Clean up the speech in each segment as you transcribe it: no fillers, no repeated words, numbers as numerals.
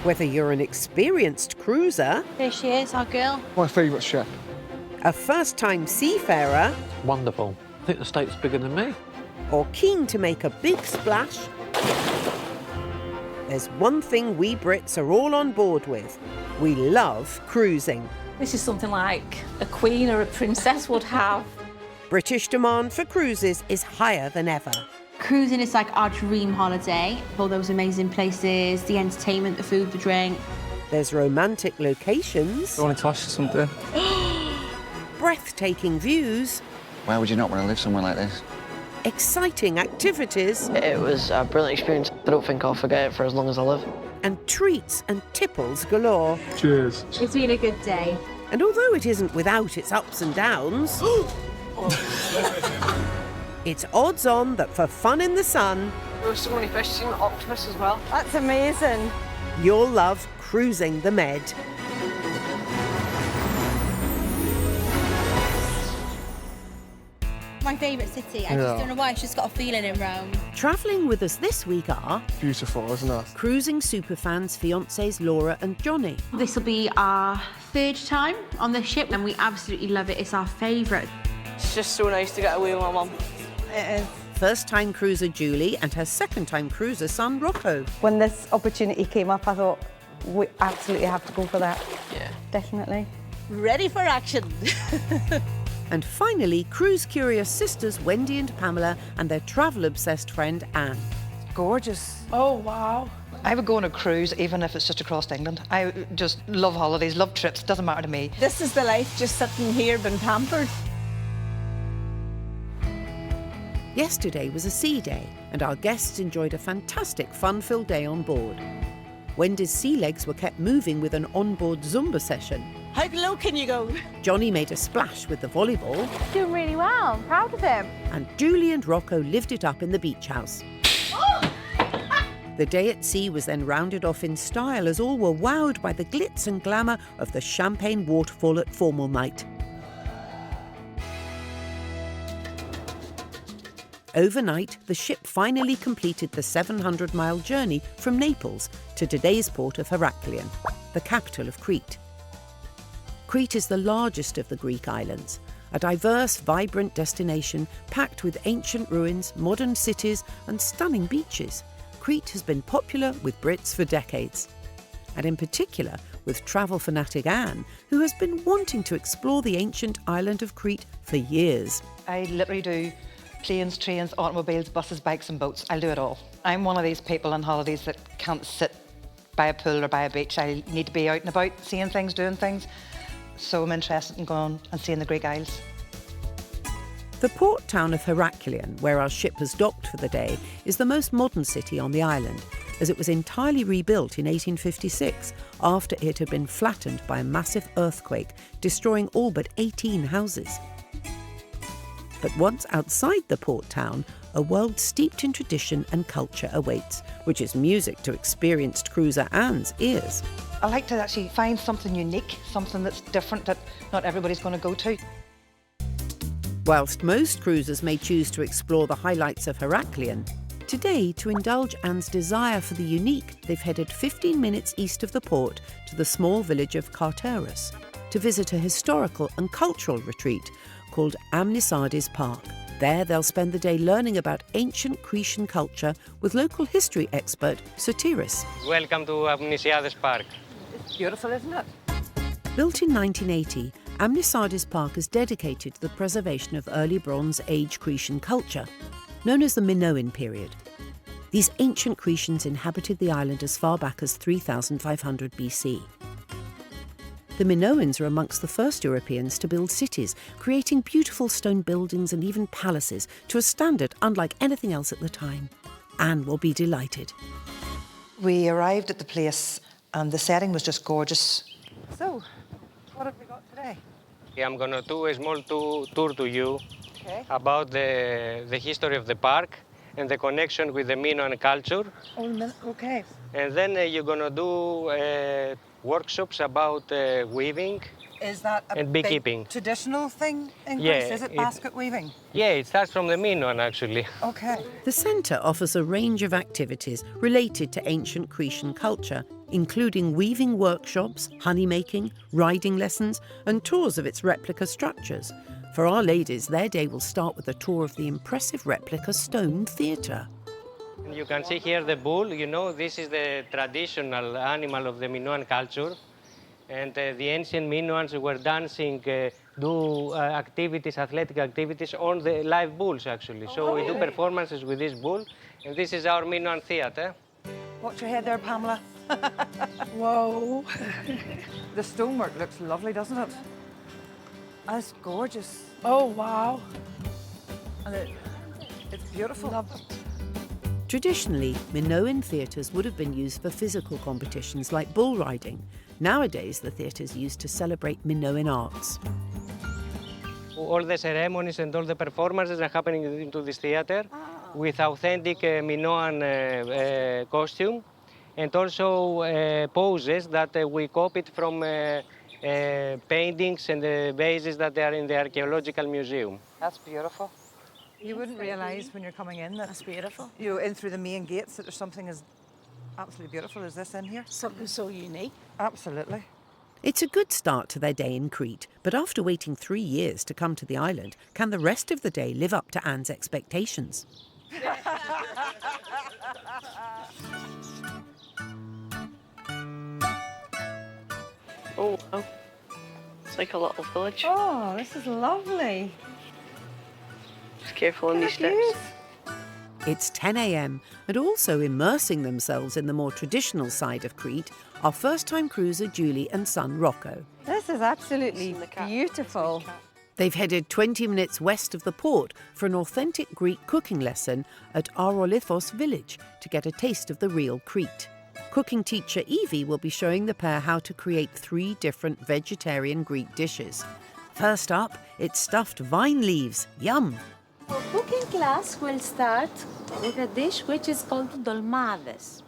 Whether you're an experienced cruiser, There she is, our girl. My favourite ship. a first-time seafarer, Wonderful. I think the state's bigger than me. or keen to make a big splash, there's one thing we Brits are all on board with. We love cruising. This is something like a queen or a princess would have. British demand for cruises is higher than ever. Cruising is like our dream holiday. All those amazing places, the entertainment, the food, the drink. There's romantic locations, I want to ask you something. breathtaking views, Why would you not want to live somewhere like this? exciting activities, It was a brilliant experience. I don't think I'll forget it for as long as I live. and treats and tipples galore. Cheers. It's been a good day. And although it isn't without its ups and downs, it's odds on that for fun in the sun, There were so many fish, seen an octopus as well. That's amazing. you'll love cruising the Med. My favourite city. I just don't know why. It's just got a feeling in Rome. Travelling with us this week are Beautiful, isn't it? cruising superfans fiancés Laura and Johnny, This will be our third time on the ship and we absolutely love it. It's our favourite. It's just so nice to get away with my mum. It is. first-time cruiser Julie and her second-time cruiser son Rocco. When this opportunity came up, I thought, we absolutely have to go for that. Yeah. Definitely. Ready for action. And finally, cruise-curious sisters Wendy and Pamela and their travel-obsessed friend Anne. Gorgeous. Oh, wow. I would go on a cruise even if it's just across England. I just love holidays, love trips, doesn't matter to me. This is the life, just sitting here being pampered. Yesterday was a sea day, and our guests enjoyed a fantastic fun-filled day on board. Wendy's sea legs were kept moving with an onboard Zumba session. How low can you go? Johnny made a splash with the volleyball, Doing really well. I'm proud of him. and Julie and Rocco lived it up in the beach house. The day at sea was then rounded off in style as all were wowed by the glitz and glamour of the champagne waterfall at formal night. Overnight, the ship finally completed the 700-mile journey from Naples to today's port of Heraklion, the capital of Crete. Crete is the largest of the Greek islands, a diverse, vibrant destination packed with ancient ruins, modern cities and stunning beaches. Crete has been popular with Brits for decades, and in particular with travel fanatic Anne, who has been wanting to explore the ancient island of Crete for years. I literally do planes, trains, automobiles, buses, bikes and boats. I'll do it all. I'm one of these people on holidays that can't sit by a pool or by a beach. I need to be out and about, seeing things, doing things. So I'm interested in going and seeing the Greek Isles. The port town of Heraklion, where our ship has docked for the day, is the most modern city on the island, as it was entirely rebuilt in 1856 after it had been flattened by a massive earthquake, destroying all but 18 houses. But once outside the port town, a world steeped in tradition and culture awaits, which is music to experienced cruiser Anne's ears. I like to actually find something unique, something that's different that not everybody's going to go to. Whilst most cruisers may choose to explore the highlights of Heraklion, today, to indulge Anne's desire for the unique, they've headed 15 minutes east of the port to the small village of Carteris to visit a historical and cultural retreat called Amnissos Park. There, they'll spend the day learning about ancient Cretan culture with local history expert Sotiris. Welcome to Amnissos Park. It's beautiful, isn't it? Built in 1980, Amnissos Park is dedicated to the preservation of early Bronze Age Cretan culture, known as the Minoan period. These ancient Cretans inhabited the island as far back as 3500 BC. The Minoans are amongst the first Europeans to build cities, creating beautiful stone buildings and even palaces to a standard unlike anything else at the time. Anne will be delighted. We arrived at the place and the setting was just gorgeous. So, what have we got today? I'm going to do a small tour to you about the history of the park and the connection with the Minoan culture. Oh, okay. And then you're going to do workshops about weaving. Is that a and beekeeping. big traditional thing in Greece? Yeah, Is it basket weaving? Yeah, it starts from the Minoan, actually. Okay. The centre offers a range of activities related to ancient Cretan culture, including weaving workshops, honey making, riding lessons, and tours of its replica structures. For our ladies, their day will start with a tour of the impressive replica stone theatre. You can see here the bull. You know, this is the traditional animal of the Minoan culture. And the ancient Minoans were dancing, activities, athletic activities on the live bulls, actually. So we do performances with this bull, and this is our Minoan theatre. Watch your head there, Pamela. Whoa. The stonework looks lovely, doesn't it? That's gorgeous. Oh, wow. And it's beautiful. Love it. Traditionally, Minoan theatres would have been used for physical competitions like bull riding. Nowadays, the theatre's used to celebrate Minoan arts. All the ceremonies and all the performances are happening into this theatre with authentic Minoan costume, and also poses that we copied from paintings and vases that are in the archaeological museum. That's beautiful. You wouldn't realise when you're coming in that That's beautiful. you're in through the main gates that there's something as absolutely beautiful as this in here. Something so unique. Absolutely. It's a good start to their day in Crete, but after waiting 3 years to come to the island, can the rest of the day live up to Anne's expectations? Oh, wow. It's like a little village. Oh, this is lovely. Just careful on these steps. It's 10 a.m, and also immersing themselves in the more traditional side of Crete are first-time cruiser Julie and son Rocco. This is absolutely beautiful. They've headed 20 minutes west of the port for an authentic Greek cooking lesson at Arolithos Village to get a taste of the real Crete. Cooking teacher Evie will be showing the pair how to create 3 different vegetarian Greek dishes. First up, it's stuffed vine leaves. Yum! Our cooking class will start with a dish which is called dolmades.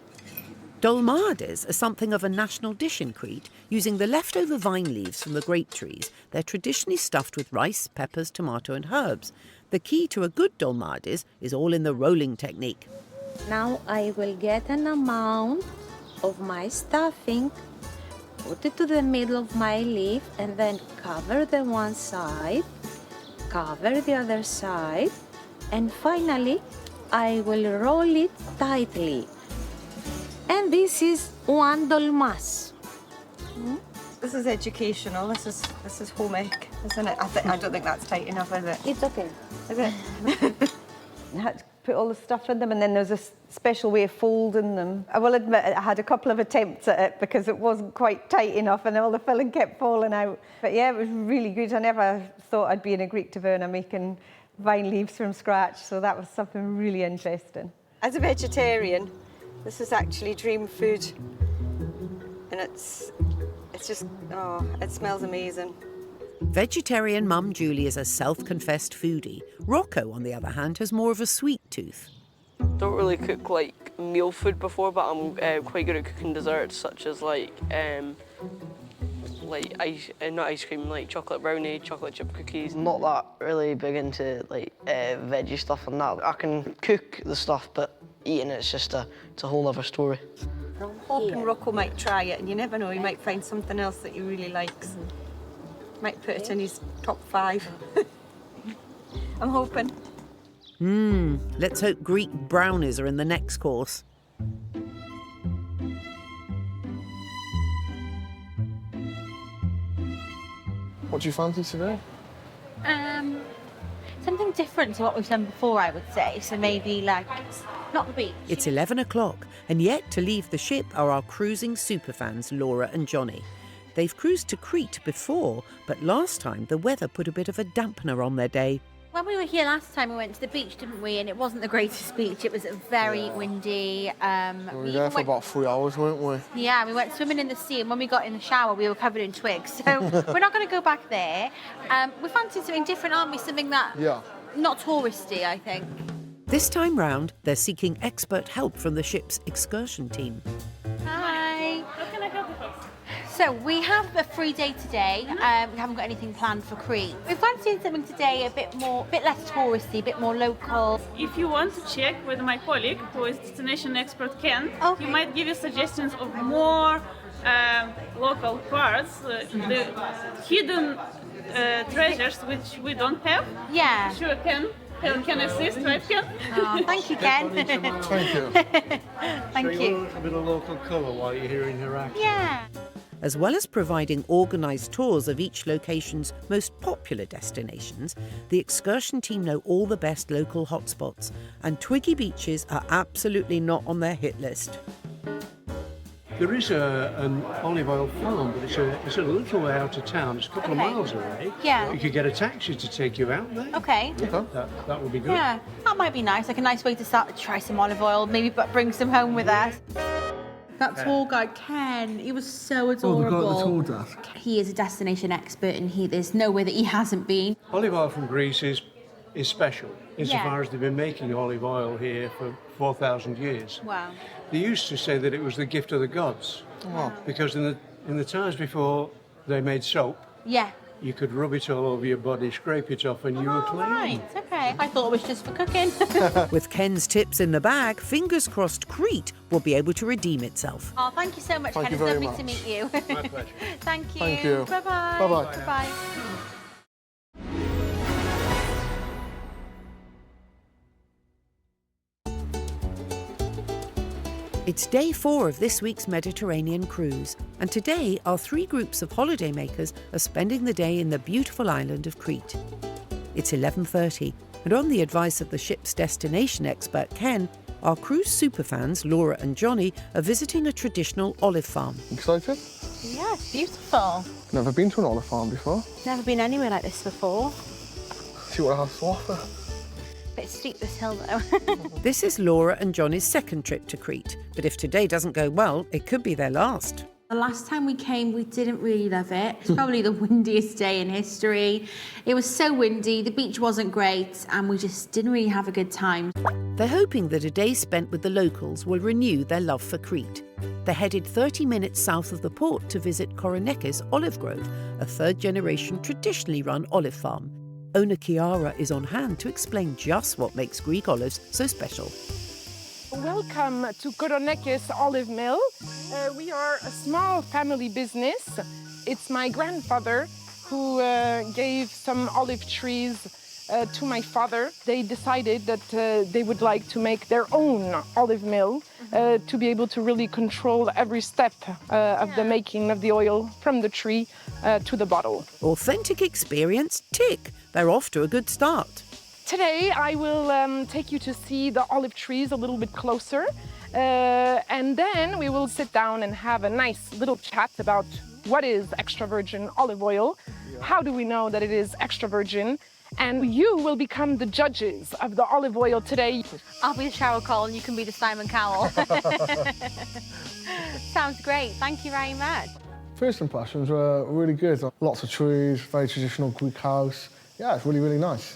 Dolmades are something of a national dish in Crete. Using the leftover vine leaves from the grape trees, they're traditionally stuffed with rice, peppers, tomato and herbs. The key to a good dolmades is all in the rolling technique. Now I will get an amount of my stuffing, put it to the middle of my leaf and then cover the one side, cover the other side, and finally I will roll it tightly. And this is one dolmas. This is educational. This is home ec, isn't it? I don't think that's tight enough, is it? It's okay. Is it? You had to put all the stuff in them, and then there's a special way of folding them. I will admit I had a couple of attempts at it because it wasn't quite tight enough and all the filling kept falling out. But yeah, it was really good. I never thought I'd be in a Greek taverna making vine leaves from scratch, so that was something really interesting. As a vegetarian, this is actually dream food, and it's just, oh, it smells amazing. Vegetarian mum Julie is a self-confessed foodie. Rocco, on the other hand, has more of a sweet tooth. Don't really cook like meal food before, but I'm quite good at cooking desserts such as not ice cream, like chocolate brownie, chocolate chip cookies. Not that really big into like veggie stuff and that. I can cook the stuff, but eating it's a whole other story. I'm hoping Rocco might try it, and you never know, he might find something else that he really likes. Might put it in his top 5. I'm hoping. Let's hope Greek brownies are in the next course. What do you fancy today? Something different to what we've done before, I would say. So maybe like, not the beach. It's 11 o'clock, and yet to leave the ship are our cruising superfans Laura and Johnny. They've cruised to Crete before, but last time the weather put a bit of a dampener on their day. When we were here last time, we went to the beach, didn't we? And it wasn't the greatest beach. It was very windy. We were there for about 3 hours, weren't we? Yeah, we went swimming in the sea, and when we got in the shower, we were covered in twigs. So we're not going to go back there. We fancy something different, aren't we? Something that not touristy, I think. This time round, they're seeking expert help from the ship's excursion team. Hi. How can I help you? So we have a free day today. We haven't got anything planned for Crete. We're fancying something today a bit less touristy, a bit more local. If you want to check with my colleague, who is destination expert Ken, he might give you suggestions of more local parts, the hidden treasures which we don't have. Yeah. Sure, Ken can assist, right, Ken? Oh, thank you, Ken. Thank you. Thank you. A bit of local colour while you're here in Heraklion. Yeah. As well as providing organised tours of each location's most popular destinations, the excursion team know all the best local hotspots, and Twiggy beaches are absolutely not on their hit list. There is an olive oil farm, but it's a little way out of town. It's a couple of miles away. Yeah. You could get a taxi to take you out there. Okay. That would be good. Yeah, that might be nice. Like a nice way to start to try some olive oil, maybe bring some home with us. That tour guide, Ken, he was so adorable. Oh, the guy at the tour desk. He is a destination expert and there's nowhere that he hasn't been. Olive oil from Greece is special, insofar as they've been making olive oil here for 4,000 years. Wow. They used to say that it was the gift of the gods. Wow. Because in the times before they made soap, Yeah. you could rub it all over your body, scrape it off, and you were clean. Right, okay. I thought it was just for cooking. With Ken's tips in the bag, fingers crossed Crete will be able to redeem itself. Oh, thank you so much, Thank Ken. you It's very lovely to much. meet you. My pleasure. Thank you. Thank you. Bye-bye. Bye-bye. Bye-bye. It's day 4 of this week's Mediterranean cruise, and today our 3 groups of holidaymakers are spending the day in the beautiful island of Crete. It's 11:30, and on the advice of the ship's destination expert Ken, our cruise superfans Laura and Johnny are visiting a traditional olive farm. Excited? Yeah, it's beautiful. Never been to an olive farm before. Never been anywhere like this before. See what it has to offer. Bit steep, this hill, though. This is Laura and Johnny's second trip to Crete, but if today doesn't go well, it could be their last. The last time we came, we didn't really love it. It's probably the windiest day in history. It was so windy, the beach wasn't great, and we just didn't really have a good time. They're hoping that a day spent with the locals will renew their love for Crete. They're headed 30 minutes south of the port to visit Koronekis Olive Grove, a third-generation traditionally run olive farm. Owner Chiara is on hand to explain just what makes Greek olives so special. Welcome to Koronekis Olive Mill. We are a small family business. It's my grandfather who gave some olive trees to my father. They decided that they would like to make their own olive mill to be able to really control every step of the making of the oil from the tree to the bottle. Authentic experience, tick. They're off to a good start. Today I will take you to see the olive trees a little bit closer, and then we will sit down and have a nice little chat about what is extra virgin olive oil, how do we know that it is extra virgin, and you will become the judges of the olive oil today. I'll be the Cheryl Cole and you can be the Simon Cowell. Sounds great, thank you very much. First impressions were really good. Lots of trees, very traditional Greek house. Yeah, it's really, really nice.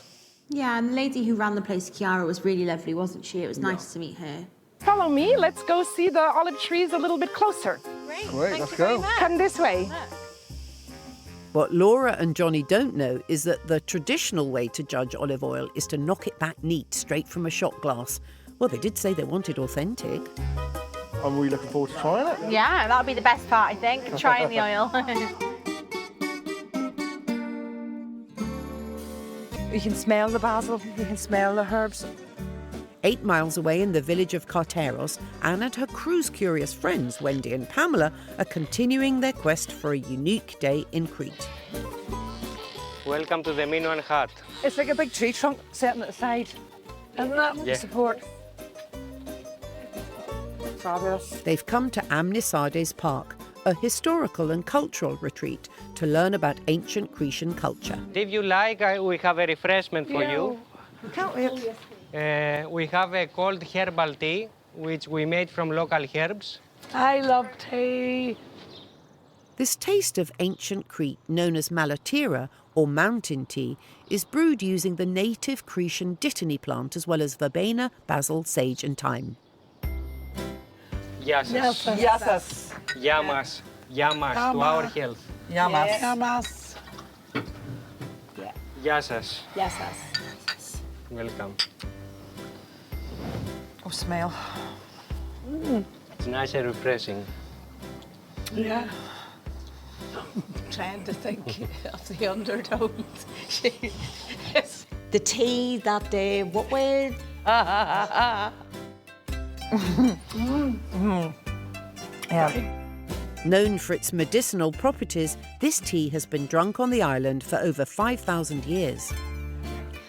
Yeah, and the lady who ran the place, Chiara, was really lovely, wasn't she? It was nice to meet her. Follow me, let's go see the olive trees a little bit closer. Great, let's go. Come this way. What Laura and Johnny don't know is that the traditional way to judge olive oil is to knock it back neat, straight from a shot glass. Well, they did say they wanted authentic. I'm really looking forward to trying it. Yeah, that'll be the best part, I think, trying the oil. You can smell the basil, you can smell the herbs. 8 miles away in the village of Karteros, Anne and her cruise-curious friends, Wendy and Pamela, are continuing their quest for a unique day in Crete. Welcome to the Minoan hut. It's like a big tree trunk sitting at the side. Isn't that? Yeah. Support. Fabulous. They've come to Amnissos Park, a historical and cultural retreat to learn about ancient Cretan culture. If you like, we have a refreshment for you. Can't wait. We have a cold herbal tea, which we made from local herbs. I love tea. This taste of ancient Crete, known as malatira, or mountain tea, is brewed using the native Cretan dittany plant as well as verbena, basil, sage and thyme. Yamas. Yamas. Yamas. Yamas to our health. Yamas. Yamas. Γεια σας. Γεια σας. Welcome. Oh, smell. It's nice and refreshing. Yeah. I'm trying to think of the undertones. The tea that day, what way? Yeah. Known for its medicinal properties, this tea has been drunk on the island for over 5,000 years.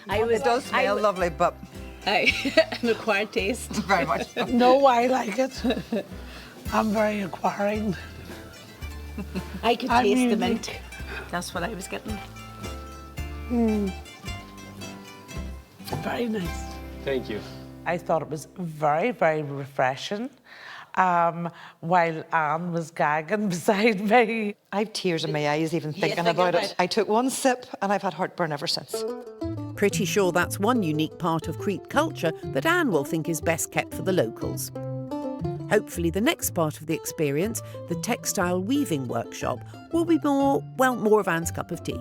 It does smell lovely, but... An acquired taste. Very much. No, I like it. I'm very acquiring. I could taste the mint. That's what I was getting. Very nice. Thank you. I thought it was very, very refreshing. While Anne was gagging beside me. I have tears in my eyes even thinking about it. I took one sip and I've had heartburn ever since. Pretty sure that's one unique part of Crete culture that Anne will think is best kept for the locals. Hopefully the next part of the experience, the textile weaving workshop, will be more of Anne's cup of tea.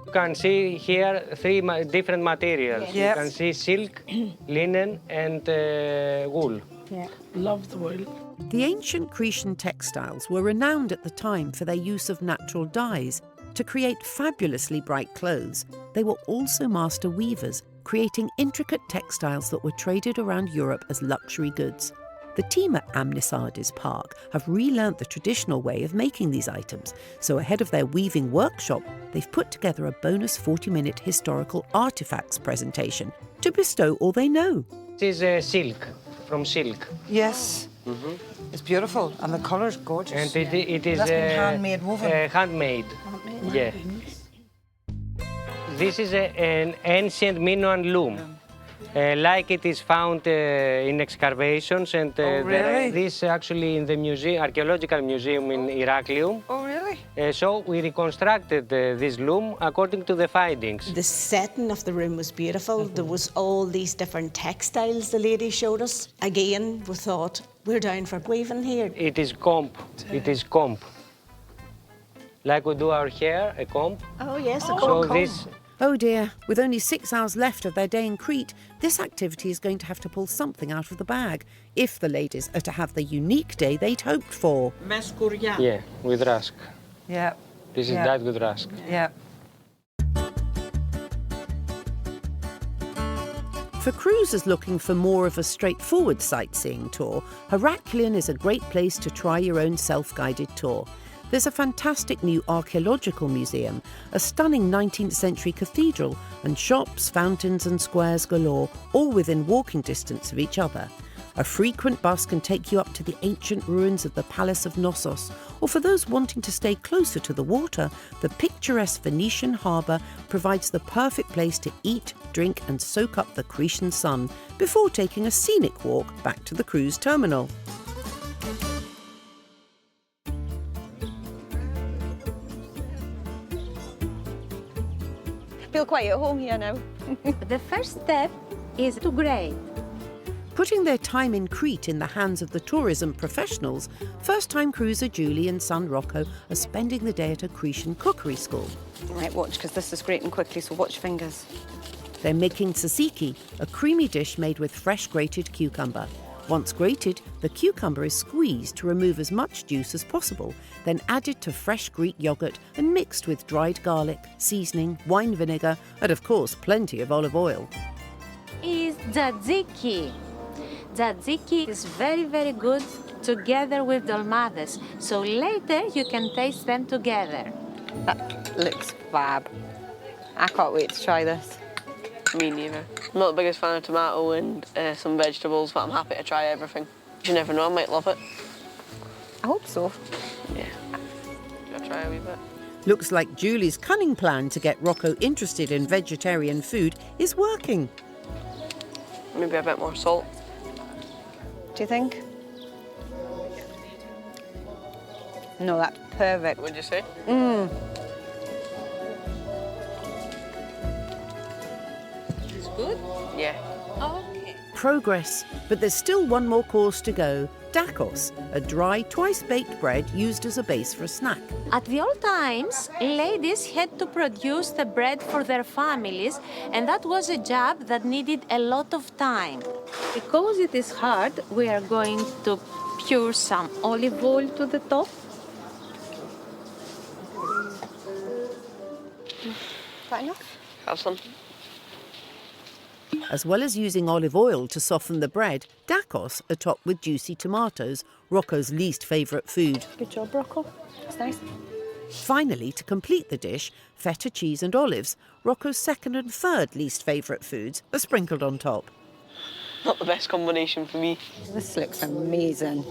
You can see here three different materials. Yes. You can see silk, linen and wool. Yeah, love the wool. The ancient Cretan textiles were renowned at the time for their use of natural dyes. To create fabulously bright clothes, they were also master weavers, creating intricate textiles that were traded around Europe as luxury goods. The team at Amnissos Park have relearnt the traditional way of making these items, so ahead of their weaving workshop, they've put together a bonus 40-minute historical artifacts presentation to bestow all they know. This is silk, from silk. Yes. It's beautiful and the colour's gorgeous. And it is That's been handmade woven. Handmade. Yeah. This is an ancient Minoan loom. Like it is found in excavations, and really? this actually in the museum, archaeological museum in Heraklion. Oh, really? So we reconstructed this loom according to the findings. The setting of the room was beautiful. There was all these different textiles the lady showed us. Again, we thought, we're down for weaving here. It is comb. It is comb. Like we do our hair, a comb. Oh, yes, a So comb. this. Oh dear, with only 6 hours left of their day in Crete, this activity is going to have to pull something out of the bag, if the ladies are to have the unique day they'd hoped for. Yeah, with rusk. Yeah. This is dyed with rusk. Yeah. For cruisers looking for more of a straightforward sightseeing tour, Heraklion is a great place to try your own self-guided tour. There's a fantastic new archaeological museum, a stunning 19th century cathedral, and shops, fountains and squares galore, all within walking distance of each other. A frequent bus can take you up to the ancient ruins of the Palace of Knossos, or for those wanting to stay closer to the water, the picturesque Venetian harbour provides the perfect place to eat, drink and soak up the Cretan sun before taking a scenic walk back to the cruise terminal. Feel quite at home here now. The first step is to grade. Putting their time in Crete in the hands of the tourism professionals, first-time cruiser Julie and son Rocco are spending the day at a Cretan cookery school. Right, watch, because this is grating quickly, so watch your fingers. They're making tzatziki, a creamy dish made with fresh grated cucumber. Once grated, the cucumber is squeezed to remove as much juice as possible, then added to fresh Greek yogurt and mixed with dried garlic, seasoning, wine vinegar, and of course plenty of olive oil. Is tzatziki. Tzatziki is very, very good together with dolmades, so later you can taste them together. That looks fab. I can't wait to try this. Me neither. I'm not the biggest fan of tomato and some vegetables, but I'm happy to try everything. You never know, I might love it. I hope so. Yeah. Gotta try a wee bit. Looks like Julie's cunning plan to get Rocco interested in vegetarian food is working. Maybe a bit more salt. Do you think? No, that's perfect. What'd you say? It's good? Yeah. Okay. progress, but there's still one more course to go. Dakos, a dry, twice-baked bread used as a base for a snack. At the old times, ladies had to produce the bread for their families, and that was a job that needed a lot of time. Because it is hard, we are going to pour some olive oil to the top. That enough? Have some. As well as using olive oil to soften the bread, dakos are topped with juicy tomatoes, Rocco's least favourite food. Good job, Rocco. That's nice. Finally, to complete the dish, feta cheese and olives, Rocco's second and third least favourite foods, are sprinkled on top. Not the best combination for me. This looks amazing.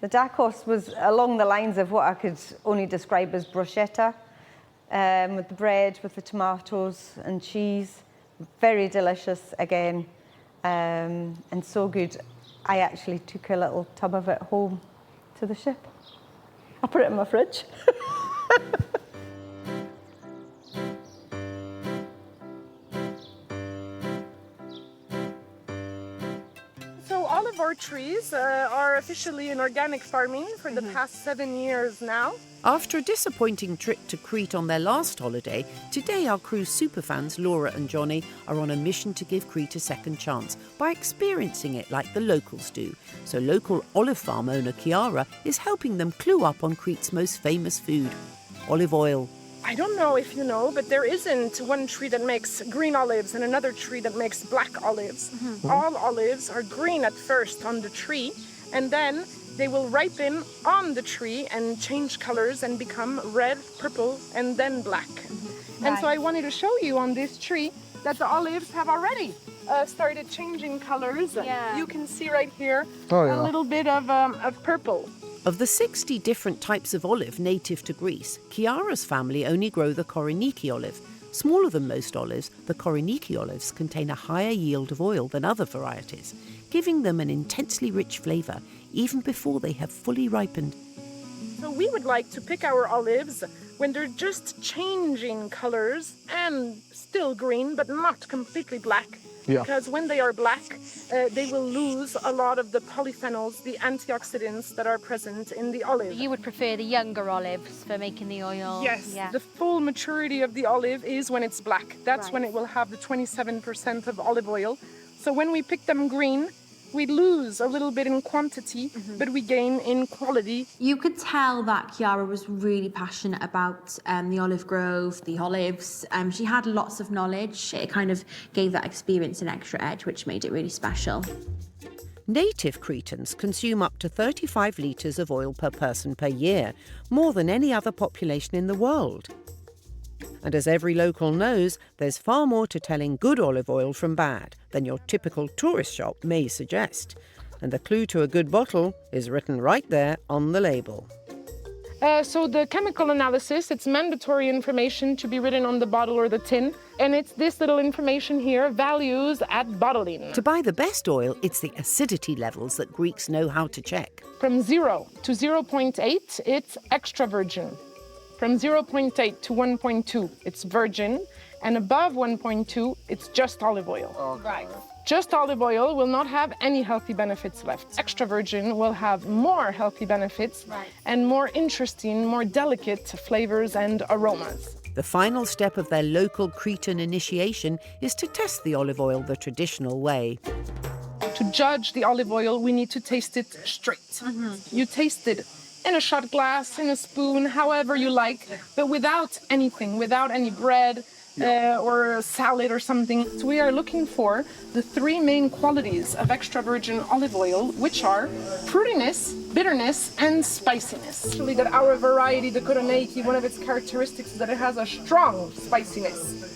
The dakos was along the lines of what I could only describe as bruschetta, with the bread, with the tomatoes and cheese. Very delicious again, and so good. I actually took a little tub of it home to the ship. I put it in my fridge. So all of our trees are officially in organic farming for the past 7 years now. After a disappointing trip to Crete on their last holiday, today our cruise superfans Laura and Johnny are on a mission to give Crete a second chance by experiencing it like the locals do. So local olive farm owner Chiara is helping them clue up on Crete's most famous food, olive oil. I don't know if you know, but there isn't one tree that makes green olives and another tree that makes black olives. All olives are green at first on the tree, and then they will ripen on the tree and change colors and become red, purple, and then black. And so I wanted to show you on this tree that the olives have already started changing colors. Yeah. You can see right here yeah. a little bit of purple. Of the 60 different types of olive native to Greece, Chiara's family only grow the Koriniki olive. Smaller than most olives, the Koriniki olives contain a higher yield of oil than other varieties, giving them an intensely rich flavour even before they have fully ripened. So we would like to pick our olives when they're just changing colors and still green, but not completely black. Yeah. Because when they are black, they will lose a lot of the polyphenols, the antioxidants that are present in the olive. You would prefer the younger olives for making the oil? Yes, Yeah. the full maturity of the olive is when it's black. That's when it will have the 27% of olive oil. So when we pick them green, we lose a little bit in quantity, but we gain in quality. You could tell that Chiara was really passionate about the olive grove, the olives. She had lots of knowledge. It kind of gave that experience an extra edge, which made it really special. Native Cretans consume up to 35 litres of oil per person per year, more than any other population in the world. And as every local knows, there's far more to telling good olive oil from bad than your typical tourist shop may suggest. And the clue to a good bottle is written right there on the label. So the chemical analysis, it's mandatory information to be written on the bottle or the tin. And it's this little information here, values at bottling. To buy the best oil, it's the acidity levels that Greeks know how to check. From 0 to 0.8, it's extra virgin. From 0.8 to 1.2, it's virgin. And above 1.2, it's just olive oil. Right. Just olive oil will not have any healthy benefits left. Extra virgin will have more healthy benefits and more interesting, more delicate flavors and aromas. The final step of their local Cretan initiation is to test the olive oil the traditional way. To judge the olive oil, we need to taste it straight. You taste it in a shot glass, in a spoon, however you like, but without anything, without any bread, or a salad or something. So we are looking for the three main qualities of extra virgin olive oil, which are fruitiness, bitterness, and spiciness. Actually, that our variety, the Koroniki, one of its characteristics is that it has a strong spiciness.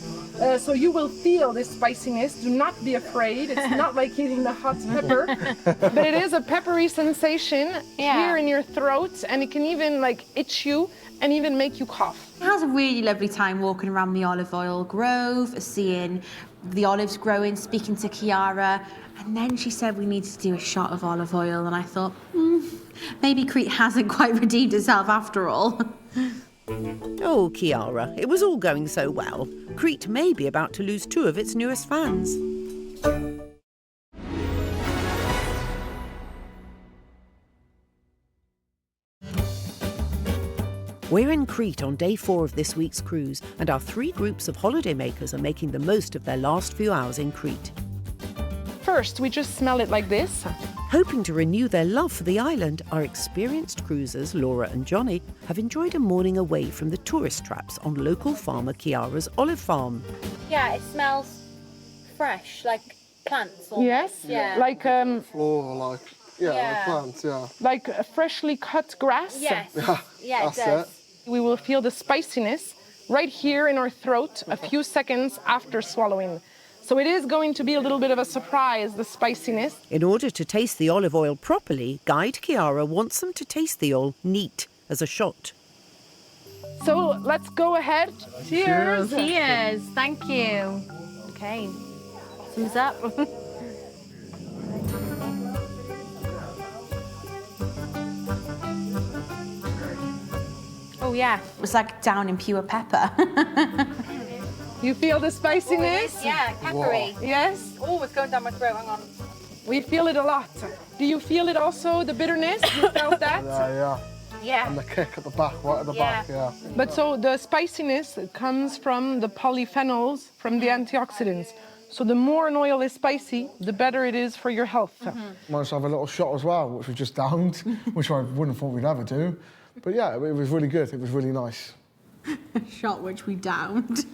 So you will feel this spiciness. Do not be afraid. It's not like eating the hot pepper, but it is a peppery sensation here in your throat, and it can even itch you and even make you cough. I had a really lovely time walking around the olive oil grove, seeing the olives growing, speaking to Chiara, and then she said we needed to do a shot of olive oil, and I thought, maybe Crete hasn't quite redeemed itself after all. Oh, Chiara, it was all going so well. Crete may be about to lose two of its newest fans. We're in Crete on day 4 of this week's cruise, and our 3 groups of holidaymakers are making the most of their last few hours in Crete. First, we just smell it like this. Hoping to renew their love for the island, our experienced cruisers, Laura and Johnny, have enjoyed a morning away from the tourist traps on local farmer Chiara's olive farm. Yeah, it smells fresh, like plants. Almost. Yes, yeah. like Floral, like, like plants, yeah. Like a freshly cut grass. Yes, yeah, it does. We will feel the spiciness right here in our throat a few seconds after swallowing. So it is going to be a little bit of a surprise, the spiciness. In order to taste the olive oil properly, Guide Chiara wants them to taste the oil neat as a shot. So let's go ahead. Cheers. Cheers. Thank you. Okay. Thumbs up. Oh yeah, it was like down in pure pepper. You feel the spiciness? Yeah, peppery. Whoa. Yes? Oh, it's going down my throat, hang on. We feel it a lot. Do you feel it also, the bitterness? You felt that? Yeah. And the kick at the back, right at the back, yeah. But so the spiciness comes from the polyphenols, from the antioxidants. So the more an oil is spicy, the better it is for your health. Managed to have a little shot as well, which we just downed, which I wouldn't have thought we'd ever do. But yeah, it was really good. It was really nice. Shot which we downed.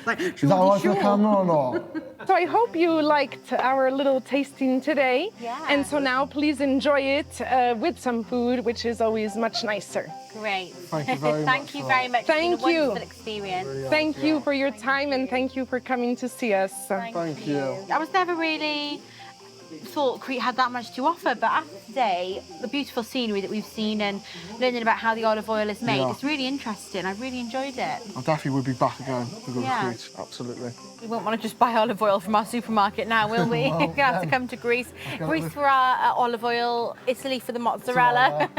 Like, is that all right for the camera or not? So I hope you liked our little tasting today. Yeah. And so now please enjoy it with some food, which is always much nicer. Great. Thank you very much. Thank you very much. Thank it's been a you. wonderful experience. Thank you for your time and thank you for coming to see us. Thank you. I was never really thought Crete had that much to offer, but after today, the beautiful scenery that we've seen and learning about how the olive oil is made, it's really interesting. I really enjoyed it. I definitely would be back again to go to Crete, absolutely. We won't want to just buy olive oil from our supermarket now, will we? No, We're going to have to come to Greece. Greece for our olive oil, Italy for the mozzarella.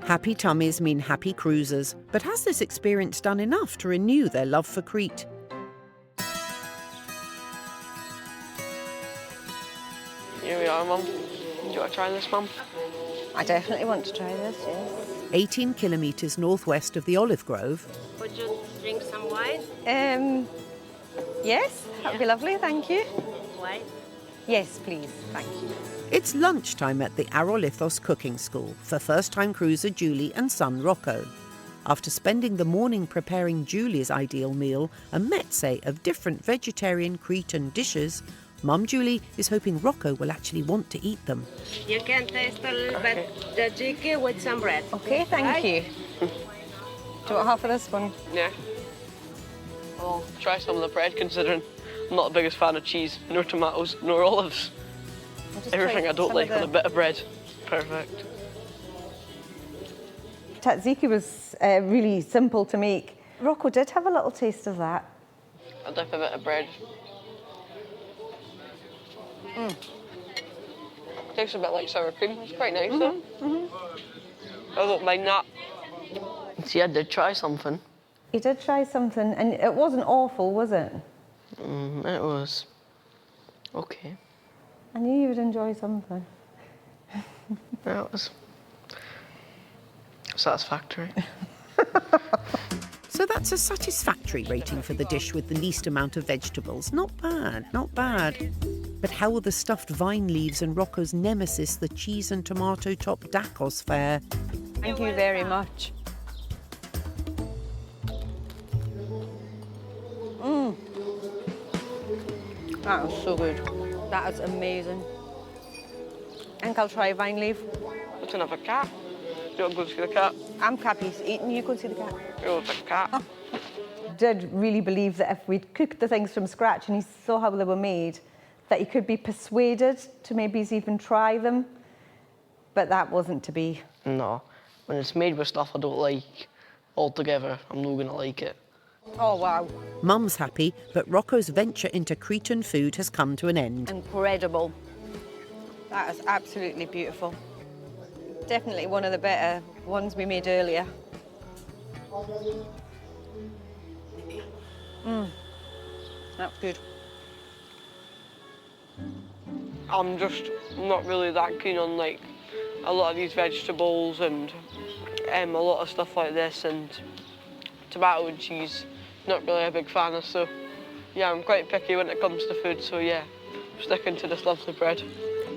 Happy tummies mean happy cruisers, but has this experience done enough to renew their love for Crete? Here we are, Mum. Do you want to try this, Mum? I definitely want to try this, yes. 18 kilometres northwest of the olive grove, Would you drink some wine? Yes, that would be lovely, thank you. Wine? Yes, please, thank you. it's lunchtime at the Arolithos cooking school for first-time cruiser Julie and son Rocco. After spending the morning preparing Julie's ideal meal, a mezze of different vegetarian Cretan dishes, Mum Julie is hoping Rocco will actually want to eat them. You can taste a little bit the chicken with some bread. Okay, thank you. Do you want half of this one? Yeah. I'll try some of the bread, considering I'm not the biggest fan of cheese, nor tomatoes, nor olives. Everything I don't like with a bit of bread. Perfect. Tzatziki was really simple to make. Rocco did have a little taste of that. I'll dip a bit of bread. Tastes a bit like sour cream. It's quite nice though. I don't mind that. See, I did try something. You did try something, and it wasn't awful, was it? It was okay. I knew you would enjoy something. Yeah, it was satisfactory. So that's a satisfactory rating for the dish with the least amount of vegetables. Not bad, not bad. But how will the stuffed vine leaves and Rocco's nemesis, the cheese and tomato topped Dakos, fare? Thank you very much. That was so good. That is amazing. I think I'll try vine leaf. What's another cat? You want to go see the cat? I'm Cappy's eating, you go see the cat. Oh, the cat. Did really believe that if we'd cooked the things from scratch and he saw how they were made, that he could be persuaded to maybe even try them. But that wasn't to be. No. When it's made with stuff I don't like altogether, I'm not going to like it. Oh, wow. Mum's happy, but Rocco's venture into Cretan food has come to an end. Incredible. That is absolutely beautiful. Definitely one of the better ones we made earlier. That's good. I'm just not really that keen on like a lot of these vegetables and a lot of stuff like this, and tomato and cheese, not really a big fan of, so yeah, I'm quite picky when it comes to food, so yeah, sticking to this lovely bread.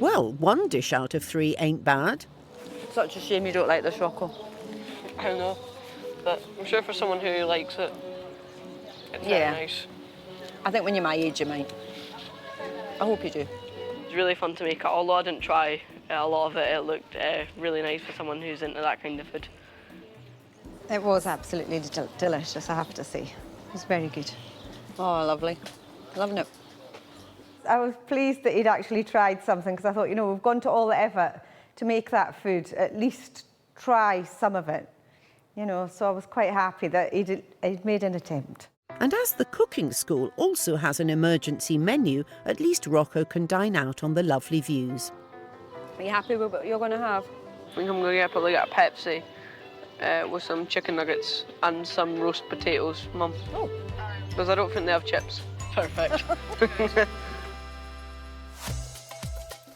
Well, 1 dish out of 3 ain't bad. Such a shame you don't like this, Rocco. I know, but I'm sure for someone who likes it, it's very nice. I think when you're my age, you might. I hope you do. It's really fun to make it, although I didn't try a lot of it. It looked really nice for someone who's into that kind of food. It was absolutely delicious, I have to say. It was very good. Oh, lovely. Loving it. I was pleased that he'd actually tried something, because I thought, you know, we've gone to all the effort to make that food, at least try some of it. You know, so I was quite happy that he'd made an attempt. And as the cooking school also has an emergency menu, at least Rocco can dine out on the lovely views. Are you happy with what you're going to have? I think I'm going to probably get a Pepsi with some chicken nuggets and some roast potatoes, Mum. Oh. Because I don't think they have chips. Perfect.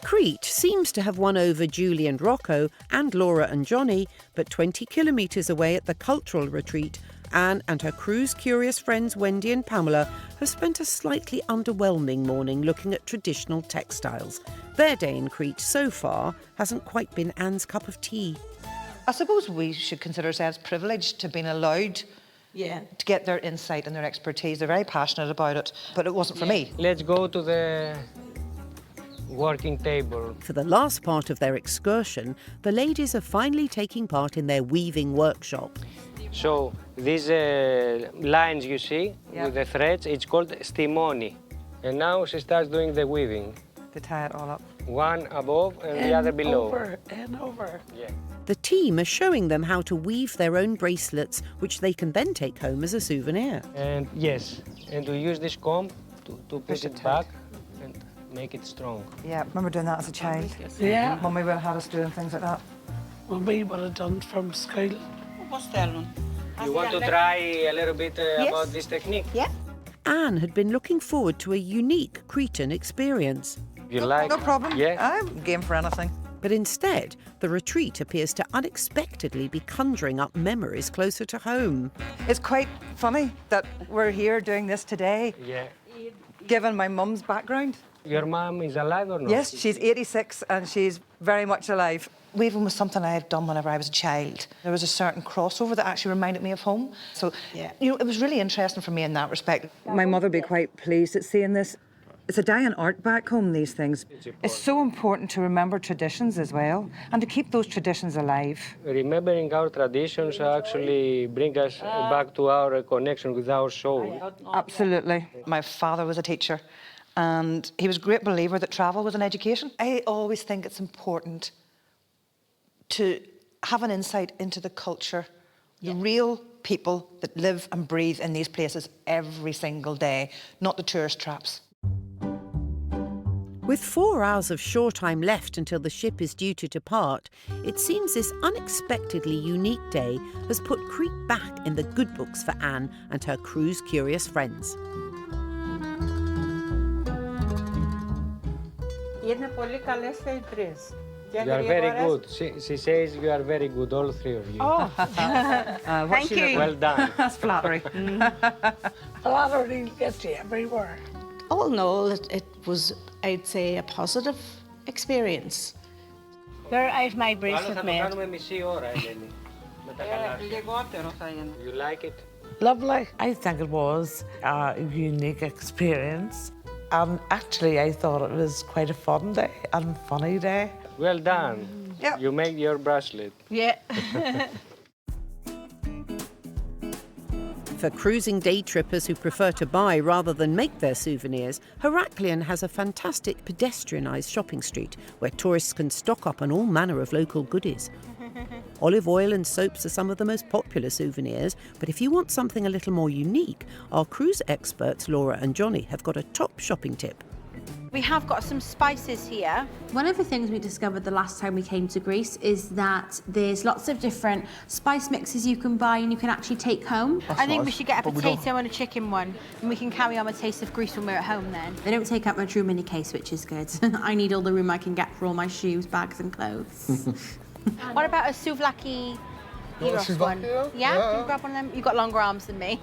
Crete seems to have won over Julie and Rocco and Laura and Johnny, but 20 kilometres away at the cultural retreat, Anne and her cruise-curious friends Wendy and Pamela have spent a slightly underwhelming morning looking at traditional textiles. Their day in Crete so far hasn't quite been Anne's cup of tea. I suppose we should consider ourselves privileged to have been allowed to get their insight and their expertise. They're very passionate about it, but it wasn't for me. Let's go to the working table. For the last part of their excursion, the ladies are finally taking part in their weaving workshop. So these lines you see with the threads, it's called stimoni. And now she starts doing the weaving. To tie it all up. One above and the other below. Over and over. Yeah. The team are showing them how to weave their own bracelets, which they can then take home as a souvenir. And yes, and to use this comb to push it back and make it strong. Yeah, I remember doing that as a child. Yeah. Mummy would have had us doing things like that. Well, we would have done from school. You want to try a little bit about this technique? Yeah. Anne had been looking forward to a unique Cretan experience. You like? No problem. Yeah. I'm game for anything. But instead, the retreat appears to unexpectedly be conjuring up memories closer to home. It's quite funny that we're here doing this today, given my mum's background. Your mum is alive or not? Yes, she's 86 and she's very much alive. Weaving was something I had done whenever I was a child. There was a certain crossover that actually reminded me of home. So, you know, it was really interesting for me in that respect. My mother would be quite pleased at seeing this. It's a dying art back home, these things. It's so important to remember traditions as well and to keep those traditions alive. Remembering our traditions actually bring us back to our connection with our soul. Absolutely. My father was a teacher and he was a great believer that travel was an education. I always think it's important to have an insight into the culture, the real people that live and breathe in these places every single day, not the tourist traps. With 4 hours of shore time left until the ship is due to depart, it seems this unexpectedly unique day has put Crete back in the good books for Anne and her cruise-curious friends. You are very good. She says you are very good, all 3 of you. Oh, Thank you. Well done. That's flattery. Flattery gets you everywhere. All in all, it was, I'd say, a positive experience. Where is my bracelet made? You like it? Lovely. I think it was a unique experience. And actually, I thought it was quite a fun day and funny day. Well done. Yep. You made your bracelet. Yeah. For cruising day trippers who prefer to buy rather than make their souvenirs, Heraklion has a fantastic pedestrianised shopping street where tourists can stock up on all manner of local goodies. Olive oil and soaps are some of the most popular souvenirs, but if you want something a little more unique, our cruise experts Laura and Johnny have got a top shopping tip. We have got some spices here. One of the things we discovered the last time we came to Greece is that there's lots of different spice mixes you can buy and you can actually take home. I think we should get a potato and a chicken one, and we can carry on a taste of Greece when we're at home then. They don't take up much room in the case, which is good. I need all the room I can get for all my shoes, bags and clothes. What about a souvlaki Eros one. Yeah? Can you grab one of them? You've got longer arms than me.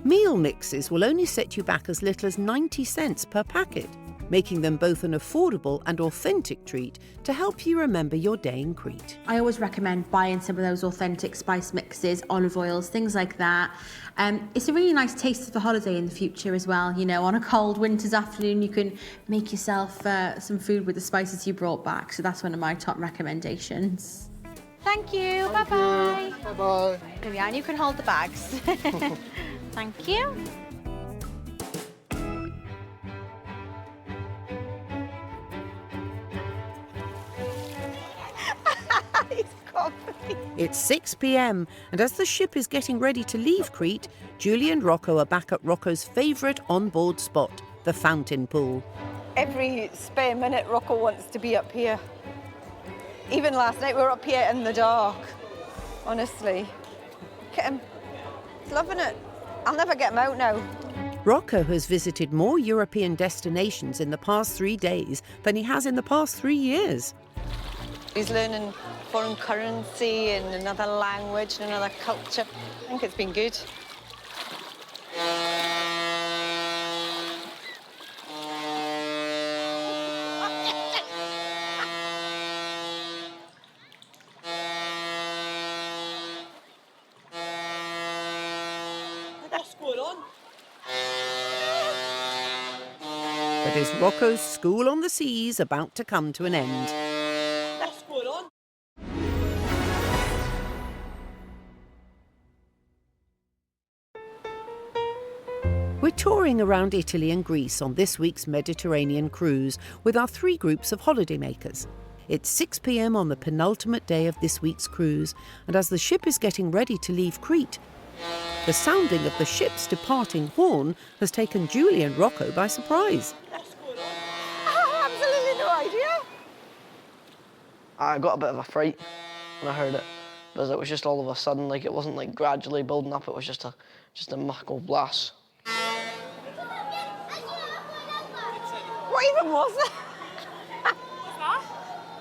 Meal mixes will only set you back as little as 90 cents per packet, making them both an affordable and authentic treat to help you remember your day in Crete. I always recommend buying some of those authentic spice mixes, olive oils, things like that. It's a really nice taste of a holiday in the future as well. You know, on a cold winter's afternoon, you can make yourself some food with the spices you brought back. So that's one of my top recommendations. Thank you. Bye-bye. Bye-bye. Yeah, and you can hold the bags. Thank you. It's 6 p.m, and as the ship is getting ready to leave Crete, Julie and Rocco are back at Rocco's favourite onboard spot, the fountain pool. Every spare minute, Rocco wants to be up here. Even last night, we were up here in the dark, honestly. Look at him. He's loving it. I'll never get him out now. Rocco has visited more European destinations in the past 3 days than he has in the past 3 years. He's learning foreign currency and another language and another culture. I think it's been good. What's going on? But is Rocco's school on the seas about to come to an end? What's going on? We're touring around Italy and Greece on this week's Mediterranean cruise with our 3 groups of holidaymakers. It's 6 p.m. on the penultimate day of this week's cruise, and as the ship is getting ready to leave Crete, the sounding of the ship's departing horn has taken Julie and Rocco by surprise. Absolutely no idea. I got a bit of a fright when I heard it, because it was just all of a sudden, like it wasn't like gradually building up, it was just a muckle blast. What even was it?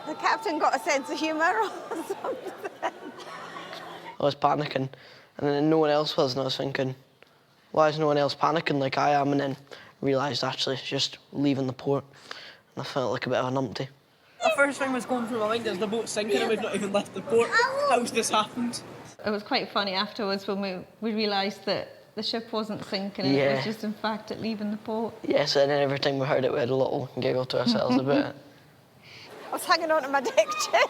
The captain got a sense of humour or something. I was panicking, and then no one else was, and I was thinking, why is no one else panicking like I am? And then realised actually it's just leaving the port, and I felt like a bit of a numpty. The first thing was going through my mind is the boat's sinking and we've not even left the port. How's this happened? It was quite funny afterwards when we realised that the ship wasn't sinking and it was just in fact at leaving the port. Yes, and then every time we heard it we had a little giggle to ourselves about it. I was hanging on to my deck chair.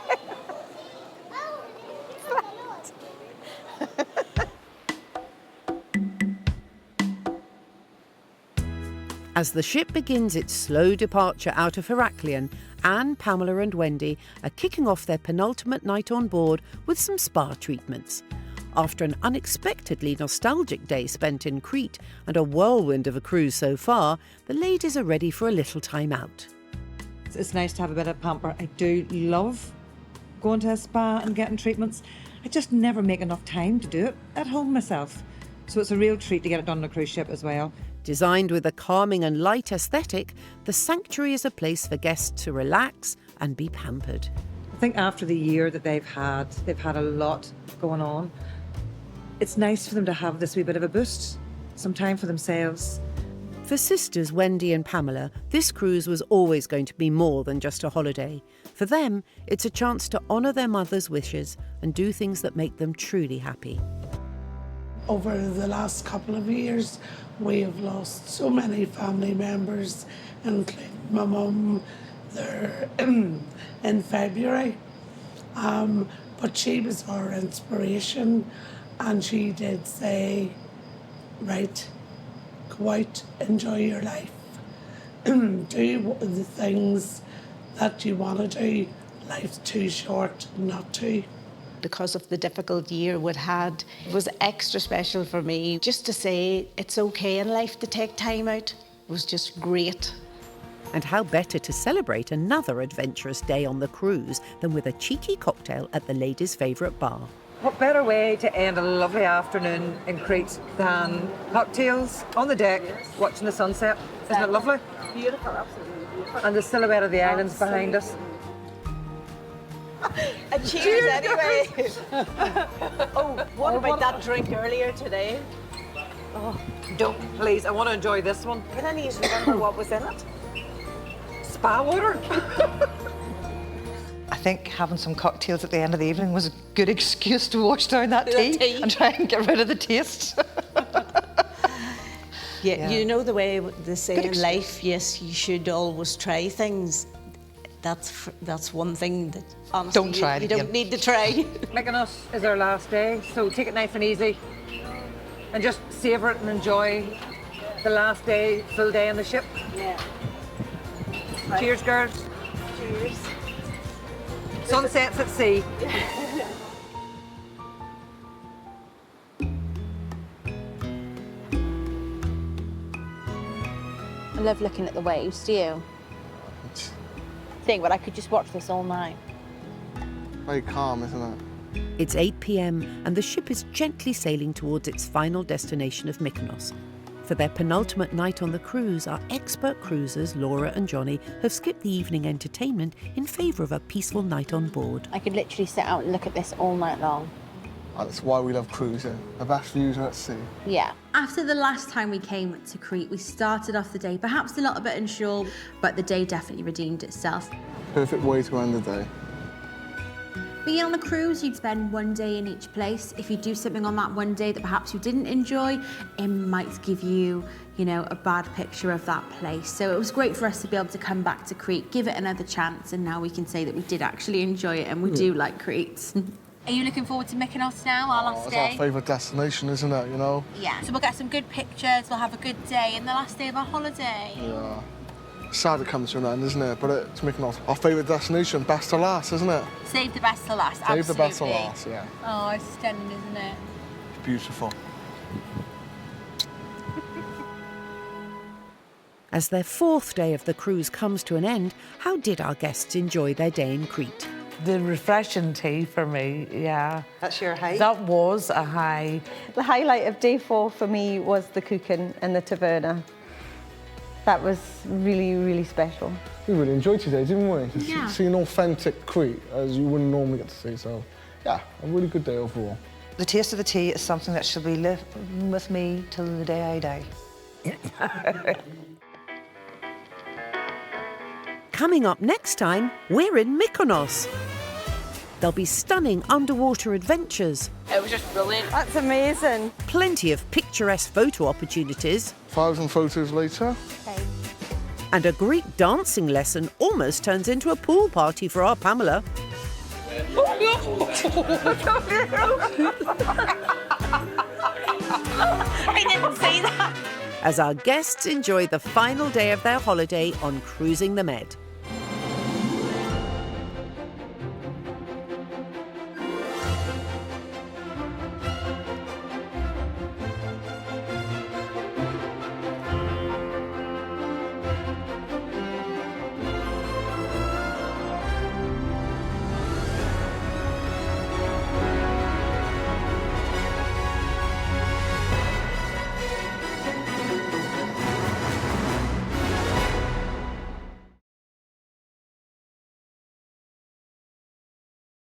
As the ship begins its slow departure out of Heraklion, Anne, Pamela and Wendy are kicking off their penultimate night on board with some spa treatments. After an unexpectedly nostalgic day spent in Crete and a whirlwind of a cruise so far, the ladies are ready for a little time out. It's nice to have a bit of pamper. I do love going to a spa and getting treatments. I just never make enough time to do it at home myself. So it's a real treat to get it done on a cruise ship as well. Designed with a calming and light aesthetic, the sanctuary is a place for guests to relax and be pampered. I think after the year that they've had a lot going on. It's nice for them to have this wee bit of a boost, some time for themselves. For sisters Wendy and Pamela, this cruise was always going to be more than just a holiday. For them, it's a chance to honour their mother's wishes and do things that make them truly happy. Over the last couple of years, we have lost so many family members, including my mum there in February. But she was our inspiration, and she did say, right, go out, enjoy your life. Do the things that you want to do. Life's too short not to. Because of the difficult year we'd had, it was extra special for me. Just to say it's okay in life to take time out was just great. And how better to celebrate another adventurous day on the cruise than with a cheeky cocktail at the ladies' favourite bar. What better way to end a lovely afternoon in Crete than cocktails on the deck, watching the sunset? Isn't it lovely? Beautiful, absolutely beautiful. And the silhouette of the islands behind us. And cheers anyway. Oh, what about that drink earlier today? Oh, don't, please. I want to enjoy this one. Can any of you remember what was in it? Spa water. I think having some cocktails at the end of the evening was a good excuse to wash down that tea and try and get rid of the taste. Yeah, you know the way they say in life, yes, you should always try things. That's one thing that honestly Don't try it you don't need to try. Mykonos is our last day, so take it nice and easy. And just savour it and enjoy the last day, full day on the ship. Yeah. Cheers, girls. Cheers. Sunsets at sea. I love looking at the waves, do you? Think, but I could just watch this all night. Very calm, isn't it? It's 8 p.m. and the ship is gently sailing towards its final destination of Mykonos. For their penultimate night on the cruise, our expert cruisers, Laura and Johnny, have skipped the evening entertainment in favour of a peaceful night on board. I could literally sit out and look at this all night long. That's why we love cruising. The best views are at sea. Yeah. After the last time we came to Crete, we started off the day perhaps a little bit unsure, but the day definitely redeemed itself. Perfect way to end the day. Being on a cruise, you'd spend one day in each place. If you do something on that one day that perhaps you didn't enjoy, it might give you, you know, a bad picture of that place. So it was great for us to be able to come back to Crete, give it another chance, and now we can say that we did actually enjoy it and we do like Crete. Are you looking forward to Mykonos now, our last It's day? our favourite destination, isn't it, you know? Yeah. So we'll get some good pictures, we'll have a good day, and the last day of our holiday. Yeah. Sad it comes to an end, isn't it? But it's Mykonos, our favourite destination, best to last, isn't it? Save the best to last, Save the best to absolutely. last, yeah. Oh, it's stunning, isn't it? It's beautiful. As their fourth day of the cruise comes to an end, how did our guests enjoy their day in Crete? The refreshing tea for me, yeah. That's your high? That was a high. The highlight of day 4 for me was the cooking in the taverna. That was really, really special. We really enjoyed today, didn't we? Yeah. Seeing authentic Crete, as you wouldn't normally get to see, so yeah, a really good day overall. The taste of the tea is something that should be living with me till the day I die. Coming up next time, we're in Mykonos. There'll be stunning underwater adventures. It was just brilliant. That's amazing. Plenty of picturesque photo opportunities. 1,000 photos later. Okay. And a Greek dancing lesson almost turns into a pool party for our Pamela. I didn't see that. As our guests enjoy the final day of their holiday on Cruising the Med.